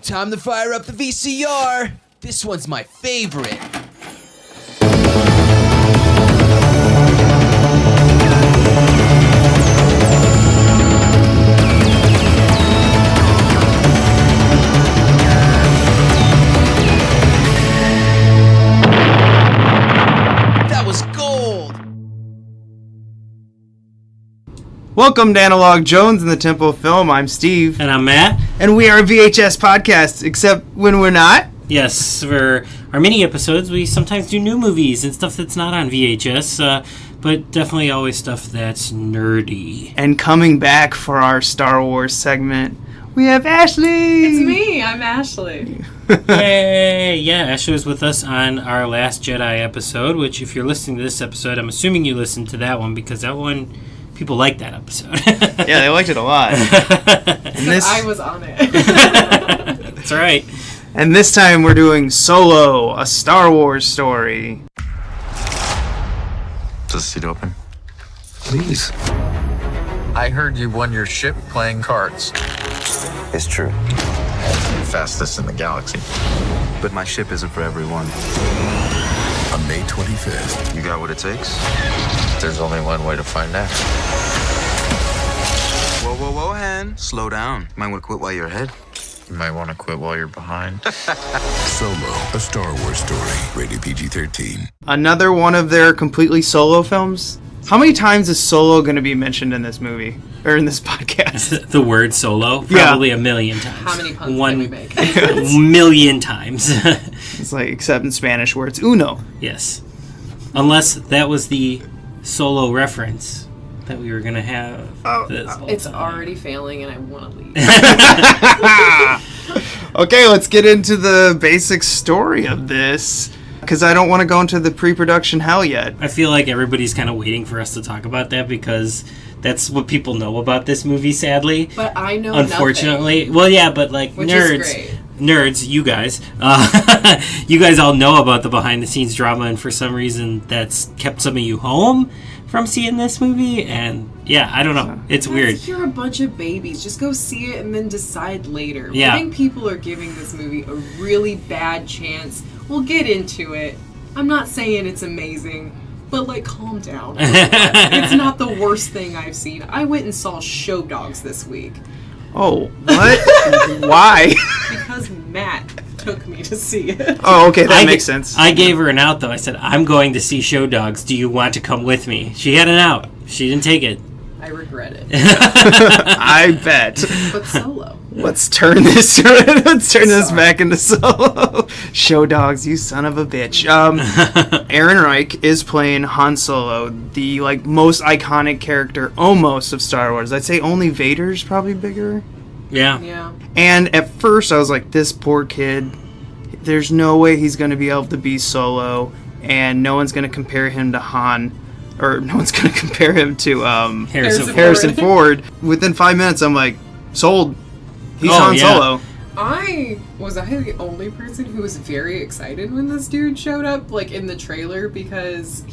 Time to fire up the VCR. This one's my favorite. That was gold. Welcome to Analog Jones in the Temple of Film. I'm Steve. And I'm Matt. And we are a VHS podcast, except when we're not. Yes, for our mini episodes, we sometimes do new movies and stuff that's not on VHS, but definitely always stuff that's nerdy. And coming back for our Star Wars segment, we have Ashley! It's me, I'm Ashley. Hey, yeah, Ashley was with us on our Last Jedi episode, which if you're listening to this episode, I'm assuming you listened to that one, because that one, people liked that episode. Yeah, they liked it a lot. I was on it. That's right. And this time we're doing Solo, a Star Wars story. Does the seat open? Please. I heard you won your ship playing cards. It's true. Fastest in the galaxy. But my ship isn't for everyone. On May 25th. You got what it takes? There's only one way to find out. Whoa, Han. Slow down. You might want to quit while you're ahead. You might want to quit while you're behind. Solo, a Star Wars story. Rated PG-13. Another one of their completely solo films. How many times is Solo going to be mentioned in this movie? Or in this podcast? The word solo? Probably a million times. How many puns can we make? 1,000,000 times. It's like, except in Spanish where it's uno. Yes. Unless that was the Solo reference that we were going to have. It's already failing and I want to leave. Okay, let's get into the basic story of this. Because I don't want to go into the pre-production hell yet. I feel like everybody's kind of waiting for us to talk about that because that's what people know about this movie, sadly. But I know unfortunately. nothing. Well, yeah, but like Which nerds. Is great. Nerds, you guys. You guys all know about the behind-the-scenes drama, and for some reason that's kept some of you home from seeing this movie, and yeah, I don't know. It's weird. You're a bunch of babies. Just go see it and then decide later. Yeah. I think people are giving this movie a really bad chance. We'll get into it. I'm not saying it's amazing, but like, calm down. It's not the worst thing I've seen. I went and saw Show Dogs this week. Oh, what? Why? Because Matt took me to see it. Oh, okay, that makes sense. I gave her an out, though. I said, I'm going to see Show Dogs. Do you want to come with me? She had an out. She didn't take it. I regret it. I bet. But Solo. Let's turn this back into Solo. Show Dogs, you son of a bitch. Ehrenreich is playing Han Solo, the like most iconic character almost of Star Wars. I'd say only Vader's probably bigger. Yeah. And at first I was like, this poor kid, there's no way he's going to be able to be Solo, and no one's going to compare him to Han, or no one's going to compare him to Harrison Ford. Within 5 minutes, I'm like, sold. He's Han Solo. Was I the only person who was very excited when this dude showed up, like in the trailer, because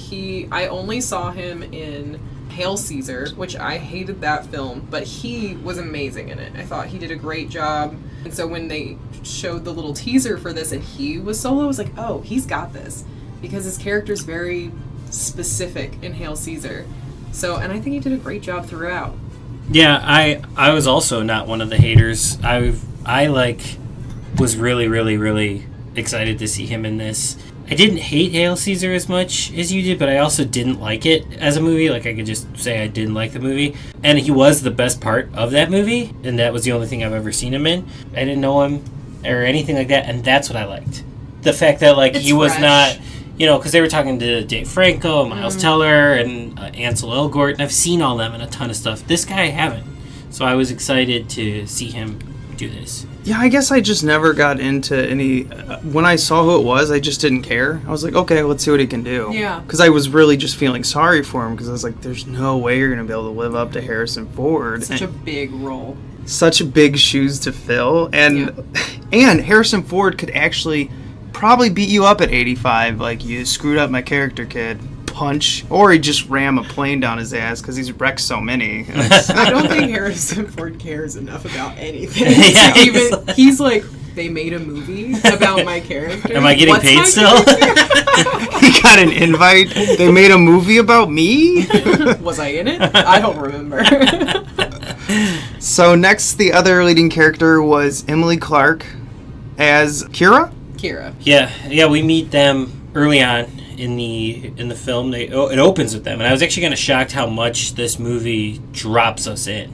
I only saw him in Hail Caesar, which I hated that film, but he was amazing in it. I thought he did a great job. And so when they showed the little teaser for this and he was Solo, I was like, oh, he's got this. Because his character's very specific in Hail Caesar. So, and I think he did a great job throughout. Yeah, I was also not one of the haters. I was really, really, really excited to see him in this. I didn't hate Hail Caesar as much as you did, but I also didn't like it as a movie. Like, I could just say I didn't like the movie. And he was the best part of that movie, and that was the only thing I've ever seen him in. I didn't know him or anything like that, and that's what I liked. The fact that, like, he was not... You know, because they were talking to Dave Franco, Miles Teller, and Ansel Elgort, and I've seen all them in a ton of stuff. This guy I haven't. So I was excited to see him do this. Yeah, I guess I just never got into any... when I saw who it was, I just didn't care. I was like, okay, let's see what he can do. Yeah. Because I was really just feeling sorry for him, because I was like, there's no way you're going to be able to live up to Harrison Ford. Such a big role. Such big shoes to fill. And Harrison Ford could actually... probably beat you up at 85, like, you screwed up my character, kid. Punch, or he just ram a plane down his ass because he's wrecked so many. I don't think Harrison Ford cares enough about anything. He's like, they made a movie about my character. Am I getting What's paid my still? He got an invite. They made a movie about me? Was I in it? I don't remember. So next, the other leading character was Emily Clarke as Qi'ra. Qi'ra. Yeah, we meet them early on in the film. It opens with them, and I was actually kind of shocked how much this movie drops us in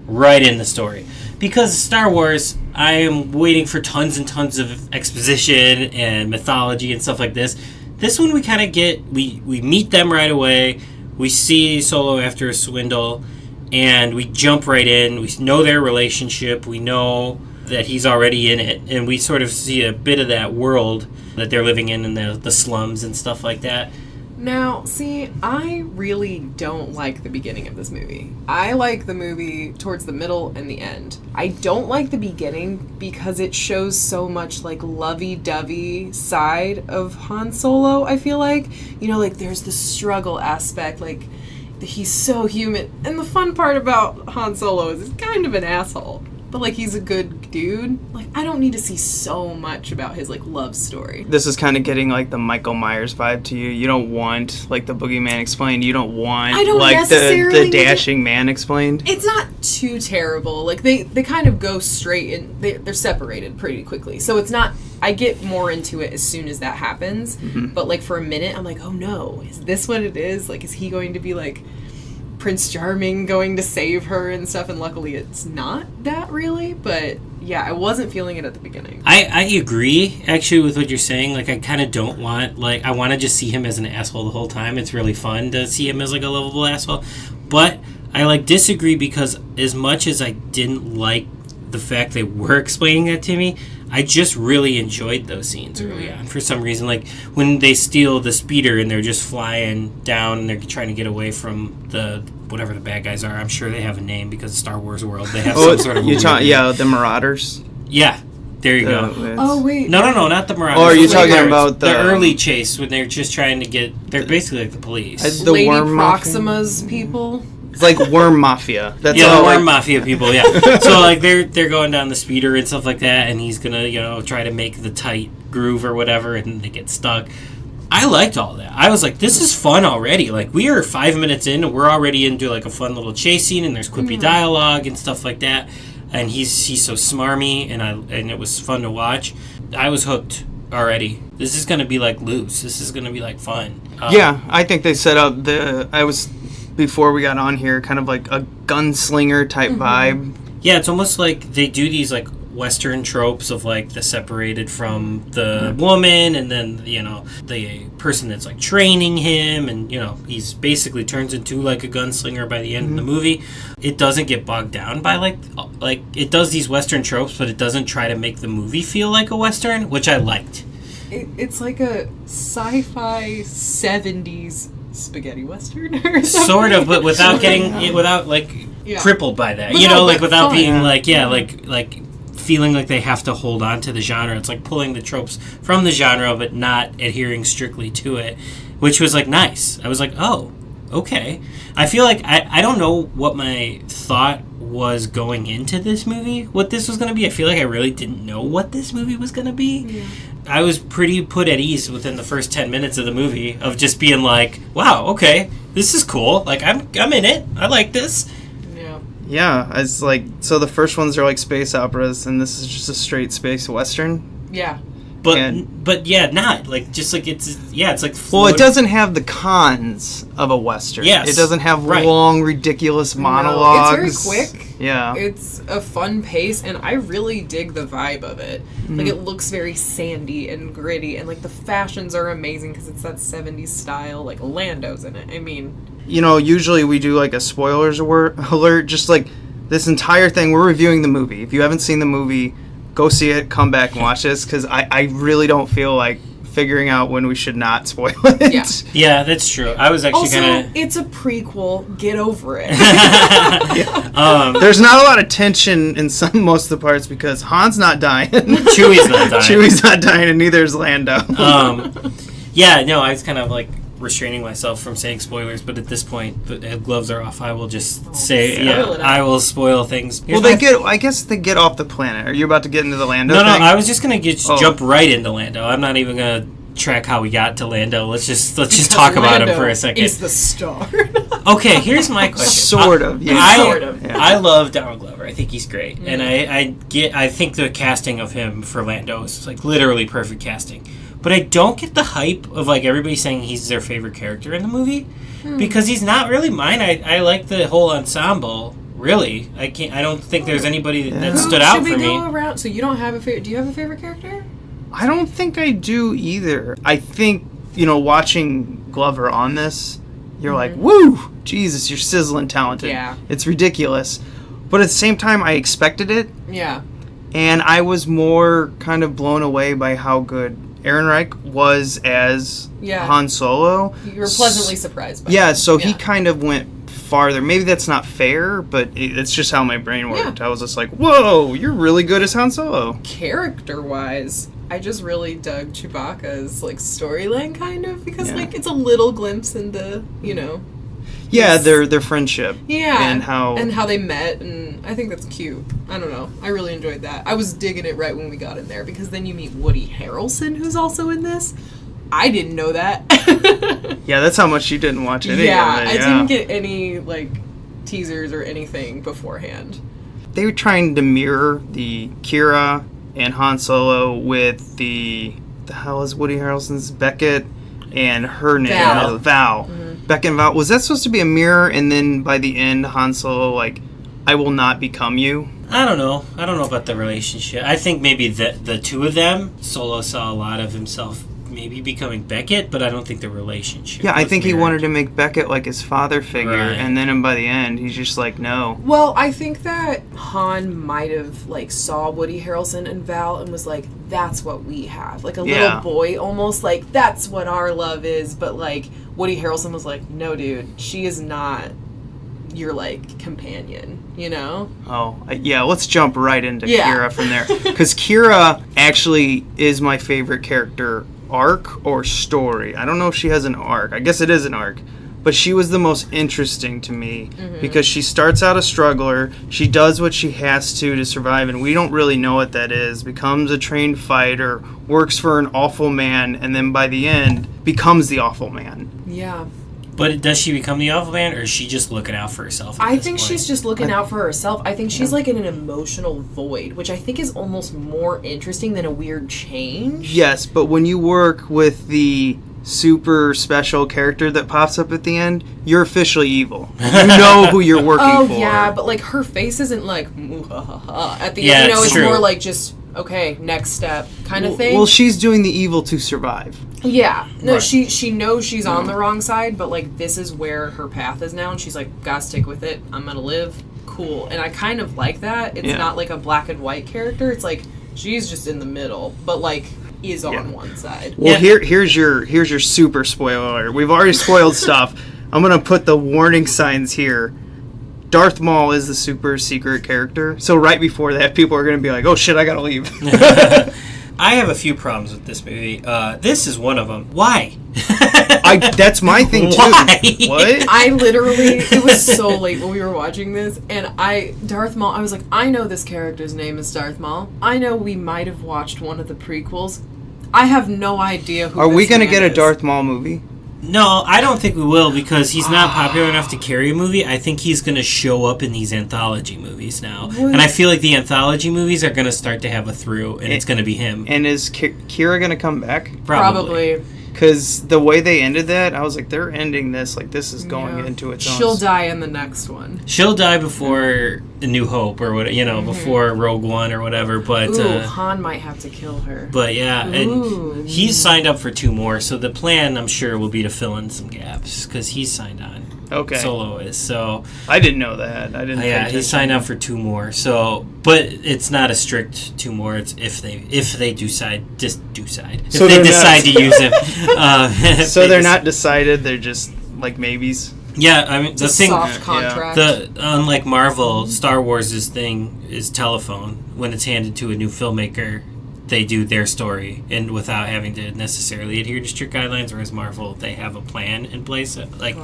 right in the story. Because Star Wars, I am waiting for tons and tons of exposition and mythology and stuff like this. This one we kind of get, we meet them right away. We see Solo after a swindle, and we jump right in. We know their relationship. We know that he's already in it, and we sort of see a bit of that world that they're living in the slums and stuff like that. Now, see, I really don't like the beginning of this movie. I like the movie towards the middle and the end. I don't like the beginning because it shows so much, like, lovey-dovey side of Han Solo, I feel like. You know, like, there's the struggle aspect, like, he's so human. And the fun part about Han Solo is he's kind of an asshole. But, like, he's a good dude. Like, I don't need to see so much about his, like, love story. This is kind of getting, like, the Michael Myers vibe to you. You don't want, like, the boogeyman explained. You don't want, like, the dashing man explained. It's not too terrible. Like, they kind of go straight and they're separated pretty quickly. So it's not... I get more into it as soon as that happens. Mm-hmm. But, like, for a minute, I'm like, oh, no. Is this what it is? Like, is he going to be, like... Prince Charming going to save her and stuff, and luckily it's not that really, but yeah, I wasn't feeling it at the beginning. I agree actually with what you're saying. Like, I kind of don't want, like, I want to just see him as an asshole the whole time. It's really fun to see him as like a lovable asshole, but I like disagree because as much as I didn't like the fact they were explaining that to me, I just really enjoyed those scenes early on for some reason. Like when they steal the speeder and they're just flying down and they're trying to get away from the whatever the bad guys are. I'm sure they have a name because of Star Wars world. They have some sort of the Marauders. Yeah, there you go. Oh wait, no, not the Marauders. Or are you talking about the early chase when they're just trying to get? They're basically like the police. The Lady Worm Proxima's people. It's like Worm Mafia. That's the Worm Mafia people. Yeah. So like they're going down the speeder and stuff like that, and he's gonna try to make the tight groove or whatever, and they get stuck. I liked all that. I was like, this is fun already. Like, we are 5 minutes in, and we're already into, like, a fun little chase scene, and there's quippy dialogue and stuff like that. And he's so smarmy, and it was fun to watch. I was hooked already. This is going to be, like, loose. This is going to be, like, fun. Yeah, I think they set up before we got on here, kind of like a gunslinger type vibe. Yeah, it's almost like they do these, like, Western tropes of like the separated from the woman and then the person that's like training him, and he's basically turns into like a gunslinger by the end of the movie. It doesn't get bogged down by like it does these Western tropes, but it doesn't try to make the movie feel like a Western, which I liked. It's like a sci-fi 70s spaghetti Western or something. Sort of, but without crippled by that. Without fun. Being like feeling like they have to hold on to the genre. It's like pulling the tropes from the genre but not adhering strictly to it, which was like nice. I was like, oh, okay. I feel like I don't know what my thought was going into this movie, what this was going to be. I feel like I really didn't know what this movie was going to be. Yeah. I was pretty put at ease within the first 10 minutes of the movie of just being like, wow, okay, this is cool. Like, I'm in it. I like this. Yeah, it's like, so the first ones are like space operas, and this is just a straight space western. Yeah. But yeah, not like just like it's like well, it doesn't have the cons of a western. Yes, it doesn't have long, ridiculous monologues. No, it's very quick. Yeah, it's a fun pace, and I really dig the vibe of it. Like, it looks very sandy and gritty, and like the fashions are amazing because it's that 70s style. Like Lando's in it. I mean, usually we do like a spoilers alert. Just like this entire thing, we're reviewing the movie. If you haven't seen the movie, go see it, come back and watch this, because I really don't feel like figuring out when we should not spoil it. Yeah, that's true. I was actually also, it's a prequel. Get over it. There's not a lot of tension in most of the parts because Han's not dying. Chewie's not dying. Chewie's not dying, and neither is Lando. Yeah, no, I was kind of like restraining myself from saying spoilers, but at this point, the gloves are off. I will just say, spoil it. I will spoil things. Well, I guess they get off the planet. Are you about to get into the Lando No, thing? I was just gonna jump right into Lando. I'm not even gonna track how we got to Lando. Let's just talk about him for a second. Is the star. Okay, here's my question. Sort of. Yeah. I love Donald Glover. I think he's great, and I think the casting of him for Lando is like literally perfect casting. But I don't get the hype of like everybody saying he's their favorite character in the movie because he's not really mine. I like the whole ensemble. Really, I don't think there's anybody that stood out for me. Should we go around? So you don't have a favorite? Do you have a favorite character? I don't think I do either. I think, watching Glover on this, you're like, woo! Jesus, you're sizzling talented. Yeah. It's ridiculous. But at the same time, I expected it. Yeah. And I was more kind of blown away by how good Ehrenreich was as Han Solo. You were pleasantly surprised by him. So he kind of went farther. Maybe that's not fair, but it's just how my brain worked. I was just like, whoa, you're really good as Han Solo. Character-wise, I just really dug Chewbacca's storyline kind of because it's a little glimpse into their friendship and how they met, and I think that's cute. I don't know, I really enjoyed that. I was digging it right when we got in there because then you meet Woody Harrelson, who's also in this. I didn't know that. Yeah, that's how much you didn't watch any of it. I didn't get any teasers or anything beforehand. They were trying to mirror the Qi'ra and Han Solo with the hell is Woody Harrelson's Beckett and her name Val. Mm-hmm. Beckett and Val. Was that supposed to be a mirror? And then by the end, Han Solo I will not become you. I don't know about the relationship. I think maybe the two of them, Solo saw a lot of himself maybe becoming Beckett, but I don't think the relationship. Yeah, I think he wanted to make Beckett his father figure, and then by the end, he's just no. Well, I think that Han might have saw Woody Harrelson and Val and was like, "That's what we have," a little boy almost, that's what our love is. But Woody Harrelson was like, "No, dude, she is not your companion." Oh, yeah, let's jump right into Qi'ra from there, because Qi'ra actually is my favorite character arc or story. I don't know if she has an arc. I guess it is an arc. But she was the most interesting to me because she starts out a struggler. She does what she has to survive, and we don't really know what that is. Becomes a trained fighter, works for an awful man, and then by the end becomes the awful man. Yeah. But does she become the awful man, or is she just looking out for herself? I think she's just looking out for herself. I think she's in an emotional void, which I think is almost more interesting than a weird change. Yes, but when you work with the super special character that pops up at the end, you're officially evil. You know who you're working for. Oh, yeah, but her face isn't "Muhahaha" at the end. It's true. more just, okay, next step kind of thing. Well, she's doing the evil to survive. Yeah. No, she knows she's on the wrong side, but this is where her path is now, and she's gotta stick with it. I'm gonna live. Cool. And I kind of like that. It's not a black and white character. It's she's just in the middle, but is on one side. Well, here's your super spoiler. We've already spoiled stuff. I'm gonna put the warning signs here. Darth Maul is the super secret character. So right before that, people are gonna be like, "Oh shit, I gotta leave." I have a few problems with this movie. This is one of them. Why? That's my thing too. Why? What? I literally, it was so late when we were watching this, and Darth Maul, I was like, I know this character's name is Darth Maul. I know we might have watched one of the prequels. I have no idea who Are we going to get a Darth Maul movie? No, I don't think we will because he's not popular enough to carry a movie. I think he's going to show up in these anthology movies now. What? And I feel like the anthology movies are going to start to have a through, and it's going to be him. And is Qi'ra going to come back? Probably. Because the way they ended that, I was like, they're ending this this is going into its own. She'll die in the next one. She'll die before A New Hope or what, before Rogue One or whatever. But Han might have to kill her. But yeah, and he's signed up for 2 more. So the plan, I'm sure, will be to fill in some gaps because he's signed on. Okay. Solo is so. I didn't know that. I didn't. Yeah, he signed up for 2 more. So, but it's not a strict 2 more. It's if they decide if they decide to use him. So they're not decided. They're just maybes. Yeah, I mean it's a soft contract. Unlike Marvel, Star Wars' thing is telephone. When it's handed to a new filmmaker, they do their story and without having to necessarily adhere to strict guidelines, whereas Marvel, they have a plan in place. Like,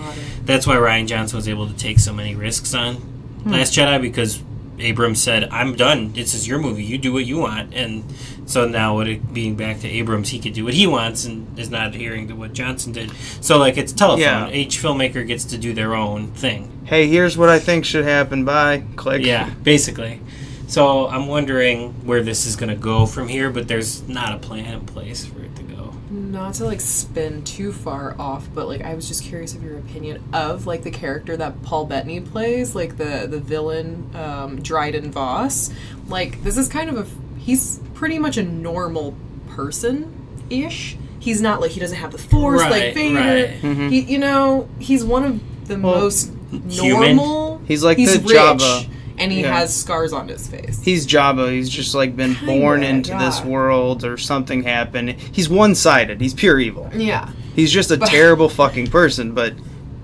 that's why Rian Johnson was able to take so many risks on Last Jedi, because Abrams said, I'm done. This is your movie. You do what you want. And so now, with it being back to Abrams, he could do what he wants and is not adhering to what Johnson did. So, like, it's telephone. Yeah. Each filmmaker gets to do their own thing. Hey, here's what I think should happen. Bye. Click. Yeah, basically. So I'm wondering where this is going to go from here, but there's not a plan in place for it to go. Not to, like, spin too far off, but, like, I was just curious of your opinion of, like, the character that Paul Bettany plays, like, the villain, Dryden Voss. Like, this is kind of he's pretty much a normal person-ish. He's not, like, he doesn't have the Force, like Vader. Right. Mm-hmm. He, you know, he's one of the most human. normal. He's like the the Jabba. And he has scars on his face. He's Jabba. He's just like been born into this world, or something happened. He's one-sided. He's pure evil. Yeah. He's just a terrible fucking person, but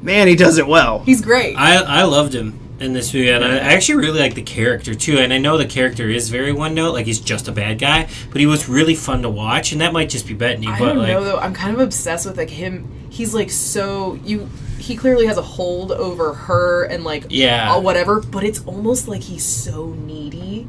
man, he does it well. He's great. I loved him in this movie, and I actually really like the character too. And I know the character is very one note, like he's just a bad guy, but he was really fun to watch, and that might just be Bettany. I but don't like, know though. I'm kind of obsessed with like him. He's like he clearly has a hold over her and like whatever, but it's almost like he's so needy.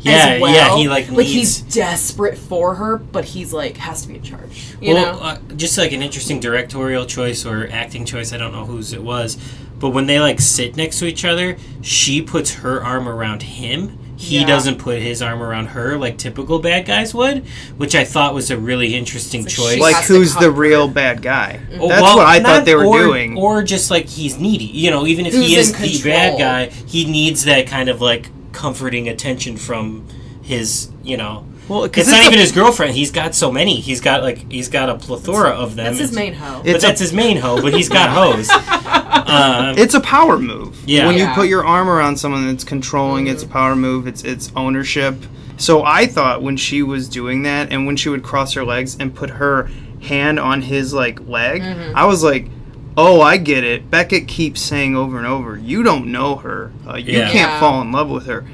As well. Yeah, he like he's desperate for her, but he's like has to be in charge. You know? Just like an interesting directorial choice or acting choice. I don't know whose it was, but when they like sit next to each other, she puts her arm around him. He doesn't put his arm around her like typical bad guys would, which I thought was a really interesting choice. Like, who's the real bad guy? That's what I thought they were doing. Or just like he's needy. You know, even if he is the bad guy, he needs that kind of like comforting attention from his, you know. Well, it's not even his girlfriend. He's got so many. He's got a plethora of them. That's his main hoe. That's his main hoe, but he's got hoes. It's a power move. Yeah. When you put your arm around someone that's controlling, it's a power move. It's ownership. So I thought when she was doing that, and when she would cross her legs and put her hand on his like leg, I was like, oh, I get it. Beckett keeps saying over and over, you don't know her. You can't fall in love with her.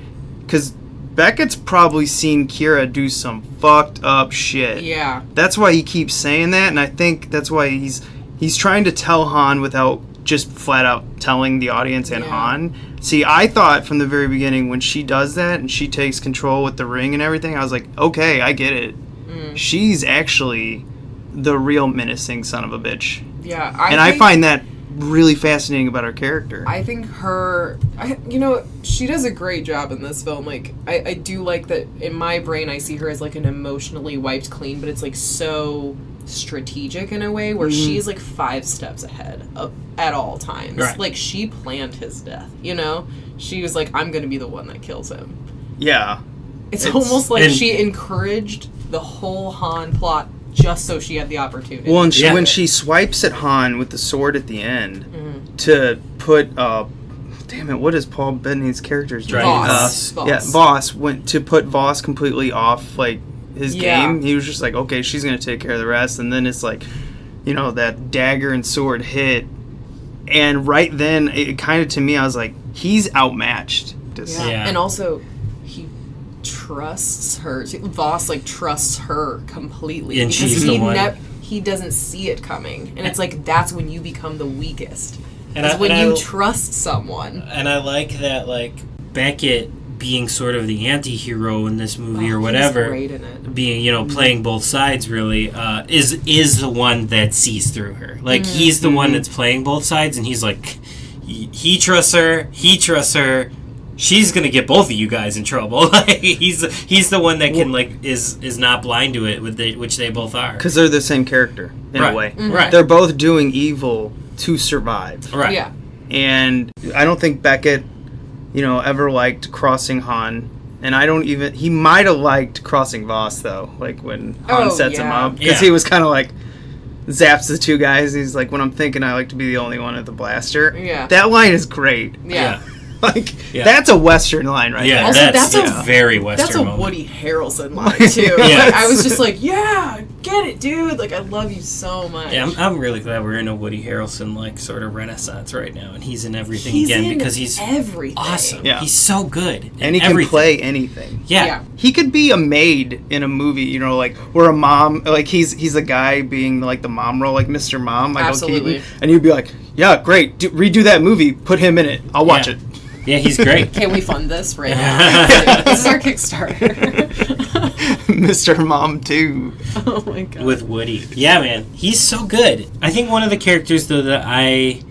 Because Beckett's probably seen Qi'ra do some fucked up shit. Yeah. That's why he keeps saying that, and I think that's why he's trying to tell Han without just flat out telling the audience and Han. See, I thought from the very beginning when she does that and she takes control with the ring and everything, I was like, okay, I get it. She's actually the real menacing son of a bitch. Yeah. I find that really fascinating about her character. I think she does a great job in this film. Like, I do like that in my brain I see her as like an emotionally wiped clean, but it's like so strategic in a way where she's like 5 steps ahead at all times. Right. Like, she planned his death, you know? She was like, I'm gonna be the one that kills him. Yeah. It's almost like she encouraged the whole Han plot just so she had the opportunity. Well, and when she swipes at Han with the sword at the end to put, damn it, what is Paul Bettany's character's name? Voss. Yeah, Voss went to put Voss completely off like his game. He was just like, okay, she's gonna take care of the rest, and then it's like, you know, that dagger and sword hit, and right then it kind of to me I was like, he's outmatched. And also trusts her. Voss like trusts her completely, and because she's the one. He doesn't see it coming, and it's like that's when you become the weakest. And when you trust someone. And I like that, like Beckett being sort of the anti-hero in this movie or whatever, he's great in it. Being playing both sides really is the one that sees through her. Like he's the one that's playing both sides, and he's like he trusts her. She's gonna get both of you guys in trouble. Like, he's the one that can is not blind to it, which they both are. Because they're the same character in a way. Right. They're both doing evil to survive. Right. Yeah. And I don't think Beckett, ever liked crossing Han. And he might have liked crossing Voss though, like when Han sets him up, because he was kind of like zaps the two guys. He's like, when I'm thinking I like to be the only one at the blaster. Yeah. That line is great. Yeah. That's a Western line right there. Also, that's a very Western That's a moment. Woody Harrelson line, too. Yes. Like, I was just like, get get it, dude. Like, I love you so much. Yeah, I'm really glad we're in a Woody Harrelson like sort of renaissance right now, and he's in everything He's again in because he's everything. awesome. Yeah. He's so good, in And he can everything. play anything. Yeah. He could be a maid in a movie, you know, like where a mom, like he's a guy being like the mom role, like Mr. Mom, Michael Absolutely. Keaton, and you'd be like, yeah, great, redo that movie, put him in it, I'll watch Yeah. it. Yeah, he's great. Can we fund this right now? This is our Kickstarter. Mr. Mom 2. Oh my god. With Woody. Yeah, man. He's so good. I think one of the characters, though, that I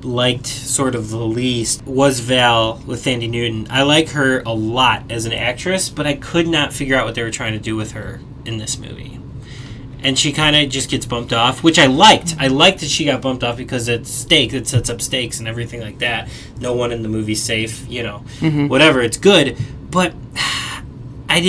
liked sort of the least was Val with Thandle Newton. I like her a lot as an actress, but I could not figure out what they were trying to do with her in this movie. And she kind of just gets bumped off, which I liked. I liked that she got bumped off because it's stakes. It sets up stakes and everything like that. No one in the movie's safe, you know. Whatever, it's good. But I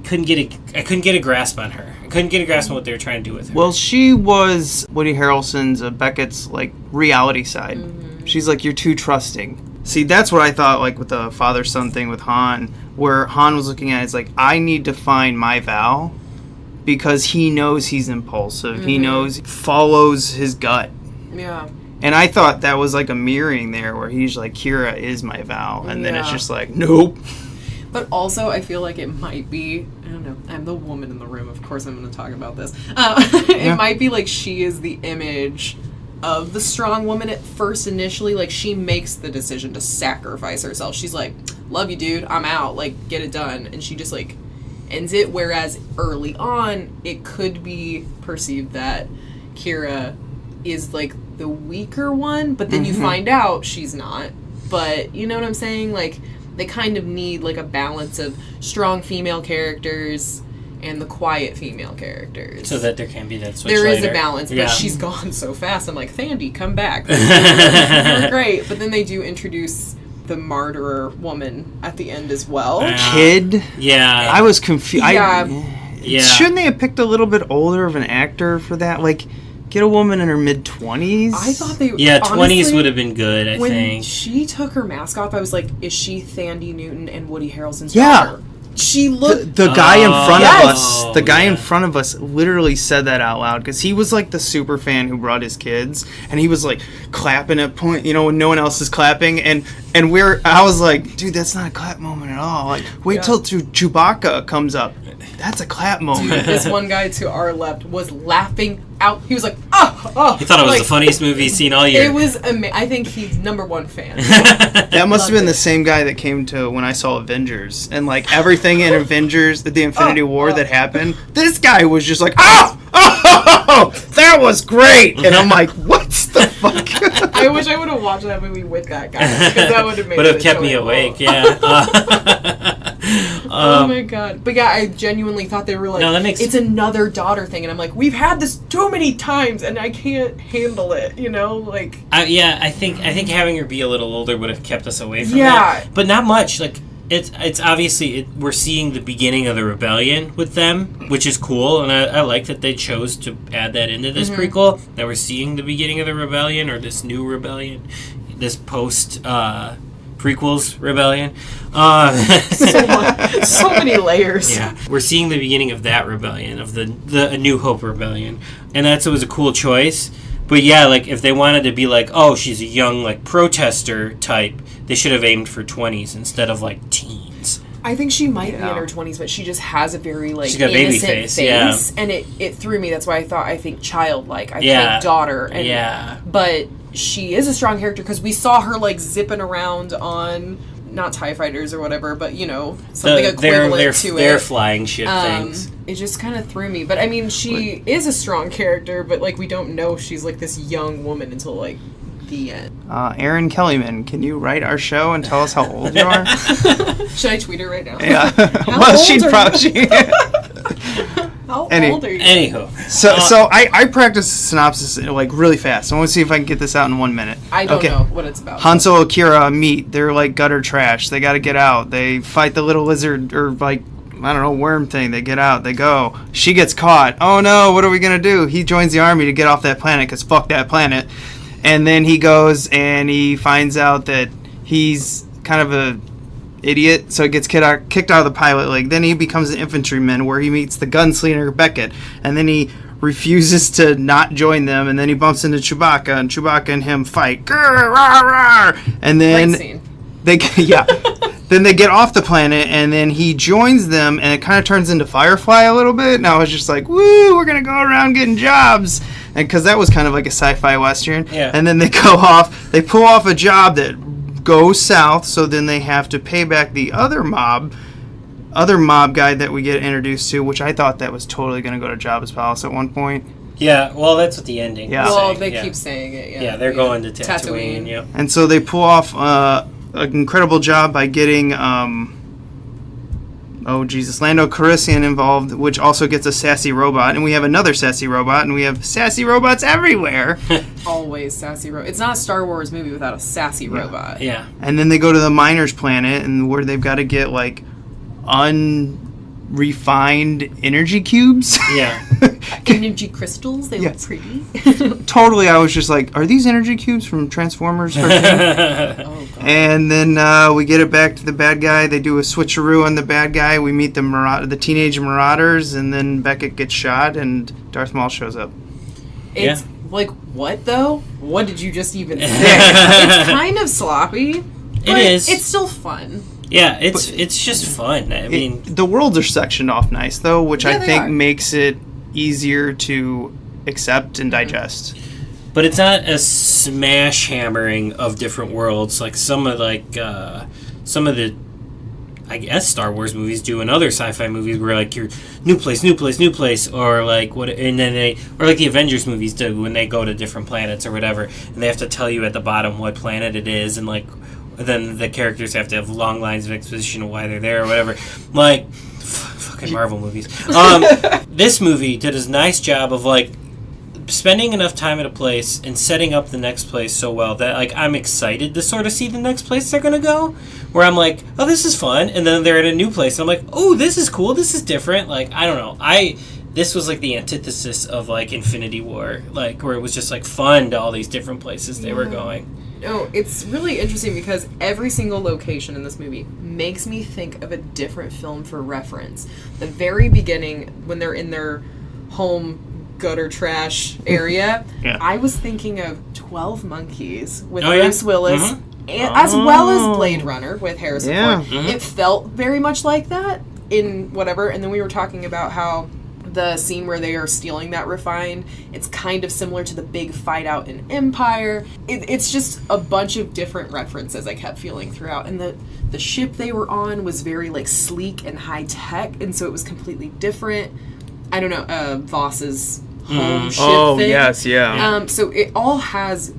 couldn't get a grasp on her. I couldn't get a grasp on what they were trying to do with her. Well, she was Woody Harrelson's, Beckett's, like, reality side. She's like, you're too trusting. See, that's what I thought, like, with the father-son thing with Han, where Han was looking at it, it's like, I need to find my Val, because he knows he's impulsive. He knows, follows his gut. Yeah. And I thought that was like a mirroring there where he's like, Qi'ra is my Val. And then it's Yeah. just like, nope. But also, I feel like it might be, I don't know, I'm the woman in the room, of course I'm going to talk about this. It might be like she is the image of the strong woman at first initially. Like, she makes the decision to sacrifice herself. She's like, love you, dude, I'm out, like, get it done. And she just, like, ends it, whereas early on, it could be perceived that Qi'ra is, like, the weaker one, but then you find out she's not. But, you know what I'm saying? Like, they kind of need, like, a balance of strong female characters and the quiet female characters. So that there can be that switch There is later. a balance, but Yeah. she's gone so fast. I'm like, Thandle, come back. You're great. But then they do introduce the martyrer woman at the end as well. Kid? Yeah. I was confused. Yeah. Yeah. Shouldn't they have picked a little bit older of an actor for that? Like, get a woman in her mid-20s? I thought they... Yeah, 20s honestly, would have been good, I when think. she took her mask off, I was like, is she Thandle Newton and Woody Harrelson's Yeah. daughter? She looked... The guy in front Yes. of us, the guy in yeah. front of us literally said that out loud because he was like the super fan who brought his kids, and he was like clapping at point, you know, when no one else is clapping, and I was like, dude, that's not a clap moment at all. Like, wait till Chewbacca comes up, that's a clap moment. This one guy to our left was laughing out. He was like, oh. He thought it was like, the funniest movie he's seen all year. It was amazing. I think he's #1 fan. That must have been Loved the it. same guy that came to when I saw Avengers, and like everything in Avengers, the Infinity War that happened. This guy was just like, oh, that was great, and I'm like, what's the fuck? I wish I would have watched that movie with that guy because that would have made Would have it kept me enjoyable. awake, yeah. Oh my god. But yeah, I genuinely thought they were like, No, that makes- it's another daughter thing. And I'm like, we've had this too many times and I can't handle it, you know? Like, I think having her be a little older would have kept us away from Yeah. that. But not much. Like, it's obviously, we're seeing the beginning of the rebellion with them, which is cool, and I like that they chose to add that into this prequel, that we're seeing the beginning of the rebellion, or this new rebellion, this post prequels rebellion. so many layers. Yeah, we're seeing the beginning of that rebellion, of the A New Hope rebellion, and it was a cool choice. But yeah, like, if they wanted to be like, oh, she's a young, like, protester type, they should have aimed for 20s instead of, like, teens. I think she might be Yeah. in her 20s, but she just has a very, like, She's got baby innocent face, yeah. And it threw me. That's why I think childlike. I Yeah. think daughter. And, Yeah. But she is a strong character because we saw her, like, zipping around on, not TIE fighters or whatever, but, you know, something equivalent to their it. flying ship things. It just kind of threw me. But, I mean, she is a strong character, but, like, we don't know she's, like, this young woman until, like, the end. Aaron Kellyman, can you write our show and tell us how old you are? Should I tweet her right now? Yeah. How Well, old she'd are probably. How Any- old are you? Anywho. So I practiced synopsis like really fast. I want to see if I can get this out in 1 minute. I don't know what it's about. Han Solo, Qi'ra meet. They're like gutter trash. They got to get out. They fight the little lizard or like I don't know worm thing. They get out. They go. She gets caught. Oh no! What are we gonna do? He joins the army to get off that planet because fuck that planet. And then he goes and he finds out that he's kind of a idiot, so he gets kicked out of the pilot league. Then he becomes an infantryman where he meets the gunslinger Beckett, and then he refuses to not join them, and then he bumps into Chewbacca, and Chewbacca and him fight. Grr, rah, rah. And then Great scene. then they get off the planet, and then he joins them, and it kind of turns into Firefly a little bit, and I was just like, woo, we're gonna go around getting jobs, and because that was kind of like a sci-fi western. Yeah. And then they pull off a job that goes south, so then they have to pay back the other mob guy that we get introduced to, which I thought that was totally going to go to Jabba's palace at one point. Yeah, well, that's what the ending Yeah. is Well, saying. they Yeah. keep saying it. Yeah, they're going to Tatooine. Yep. And so they pull off an incredible job by getting, Lando Calressian involved, which also gets a sassy robot. And we have another sassy robot, and we have sassy robots everywhere. Always sassy robot. It's not a Star Wars movie without a sassy robot. Yeah. And then they go to the miners' planet, and where they've got to get, like, unrefined energy cubes. Yeah. Energy crystals, they Yes. look pretty. Totally, I was just like, are these energy cubes from Transformers 13? Oh, God. And then we get it back to the bad guy. They do a switcheroo on the bad guy. We meet the teenage marauders, and then Beckett gets shot, and Darth Maul shows up. It's like, what though? What did you just even say? It's kind of sloppy. But is. It's still fun. Yeah, it's just fun. I mean, The worlds are sectioned off nice, though, which Yeah, I they think are. makes it easier to accept and digest. but it's not a smash hammering of different worlds like some of the I guess Star Wars movies do in other sci-fi movies where like you're new place, or like what, and then or like the Avengers movies do when they go to different planets or whatever, and they have to tell you at the bottom what planet it is, and like then the characters have to have long lines of exposition of why they're there or whatever. Like fucking Marvel movies. This movie did a nice job of like spending enough time at a place and setting up the next place so well that like I'm excited to sort of see the next place they're gonna go, where I'm like, oh, this is fun, and then they're in a new place and I'm like, oh, this is cool, this is different. Like, I don't know, this was like the antithesis of like Infinity War, like where it was just like fun to all these different places they were going. No, it's really interesting because every single location in this movie makes me think of a different film for reference. The very beginning, when they're in their home gutter trash area, Yeah. I was thinking of 12 Monkeys with Oh, yeah? Bruce Willis, Mhm. and, as well as Blade Runner with Harrison Yeah. Ford. It felt very much like that in whatever, and then we were talking about how the scene where they are stealing that refined, it's kind of similar to the big fight out in Empire. It's just a bunch of different references I kept feeling throughout, and the ship they were on was very like sleek and high tech, and so it was completely different. I don't know, Voss's home ship thing. yeah. So it all has,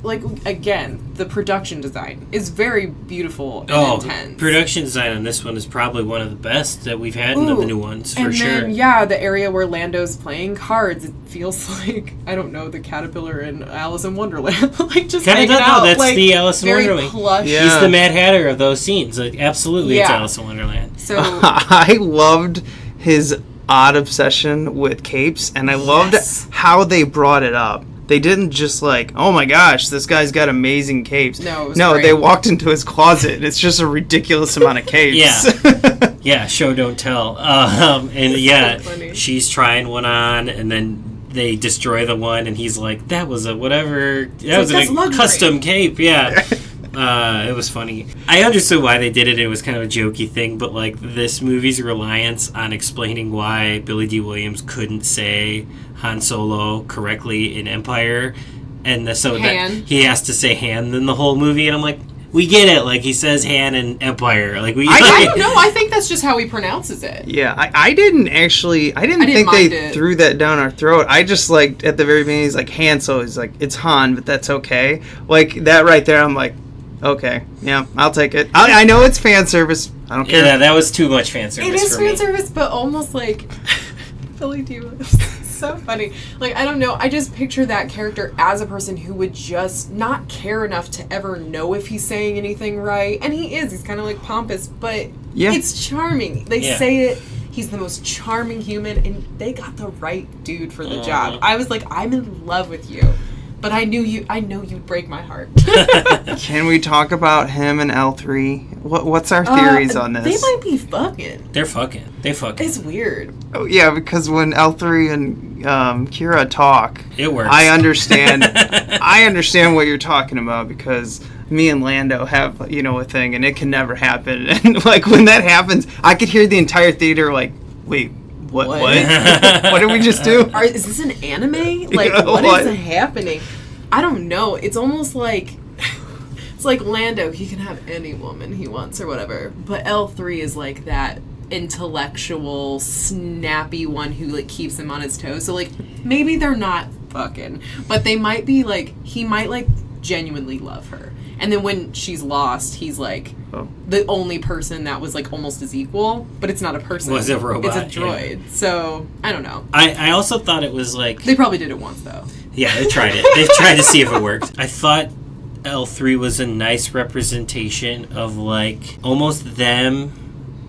like, again, the production design is very beautiful and intense. Production design on this one is probably one of the best that we've had in the Ooh, new ones, for and sure. then, yeah, the area where Lando's playing cards, it feels like, I don't know, the caterpillar in Alice in Wonderland. Like, just Kinda hanging does, no, out. that's like, the Alice in very Wonderland. plush. Yeah. He's the Mad Hatter of those scenes. Like, absolutely, it's Yeah. Alice in Wonderland. So, I loved his odd obsession with capes, and I loved Yes. how they brought it up. They didn't just like, oh my gosh, this guy's got amazing capes. No, it was no, great. they walked into his closet. It's just a ridiculous amount of capes. Yeah. Yeah, show don't tell. And yeah, funny. she's trying one on, and then they destroy the one, and he's like, "That was a whatever. That was that's a luxury." custom cape." Yeah. It was funny. I understood why they did it. It was kind of a jokey thing, but like this movie's reliance on explaining why Billy D. Williams couldn't say Han Solo correctly in Empire, and so that Han. he has to say Han in the whole movie, and I'm like, we get it. Like he says Han in Empire. Like we. I don't know. I think that's just how he pronounces it. Yeah, I didn't didn't think mind they it. threw that down our throat. I just like at the very beginning he's like Han, so he's like it's Han, but that's okay. Like that right there, I'm like, okay, yeah, I'll take it. I know it's fan service. I don't care. Yeah, that was too much fan service It is for me. fan service, but almost like Billy D. Williams. So funny. Like, I don't know. I just picture that character as a person who would just not care enough to ever know if he's saying anything right. And he is. He's kind of like pompous, but Yeah. it's charming. They Yeah. say it. He's the most charming human, and they got the right dude for the job. I was like, I'm in love with you. But I know you'd break my heart. Can we talk about him and L3? What's our theories on this? They might be fucking. They're fucking. They fucking. It's weird. Oh, yeah, because when L3 and Qi'ra talk, it works. I understand. I understand what you're talking about because me and Lando have a thing, and it can never happen. And like when that happens, I could hear the entire theater like, wait. What? What did we just do? Is this an anime? Like, what is happening? I don't know. It's almost like it's like Lando. He can have any woman he wants or whatever. But L3 is like that intellectual, snappy one who like keeps him on his toes. So like maybe they're not fucking, but they might be like he might like genuinely love her. And then when she's lost, he's like the only person that was like almost as equal, but it's not a person. Was a robot. It's a droid. Yeah. So I don't know. I also thought it was like they probably did it once though. Yeah, they tried it. They tried to see if it worked. I thought L3 was a nice representation of like almost them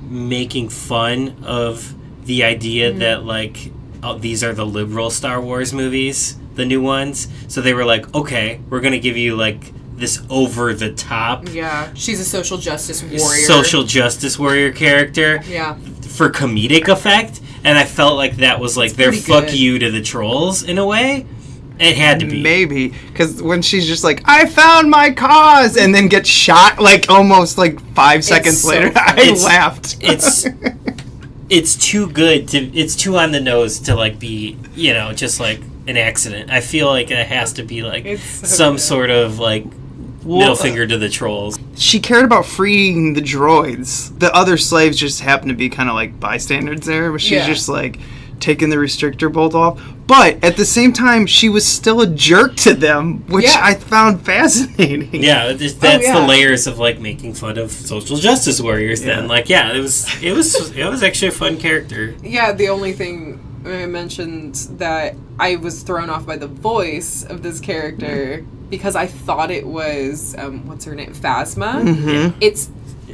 making fun of the idea that like these are the liberal Star Wars movies, the new ones. So they were like, okay, we're gonna give you like this over the top. Yeah, she's a social justice warrior. Social justice warrior character. Yeah. For comedic effect, and I felt like that was like their fuck you to the trolls in a way. It had to be. Maybe. Because when she's just like, I found my cause, and then gets shot like almost like 5 seconds later, I laughed. It's too good to, it's too on the nose to like be, just like an accident. I feel like it has to be like some sort of like middle finger to the trolls. She cared about freeing the droids. The other slaves just happened to be kind of like bystanders there, but she's just like taking the restrictor bolt off. But at the same time, she was still a jerk to them, which I found fascinating. Yeah, that's the layers of like making fun of social justice warriors. Then, like, it was actually a fun character. Yeah, the only thing I mentioned that I was thrown off by the voice of this character because I thought it was what's her name, Phasma. Mm-hmm.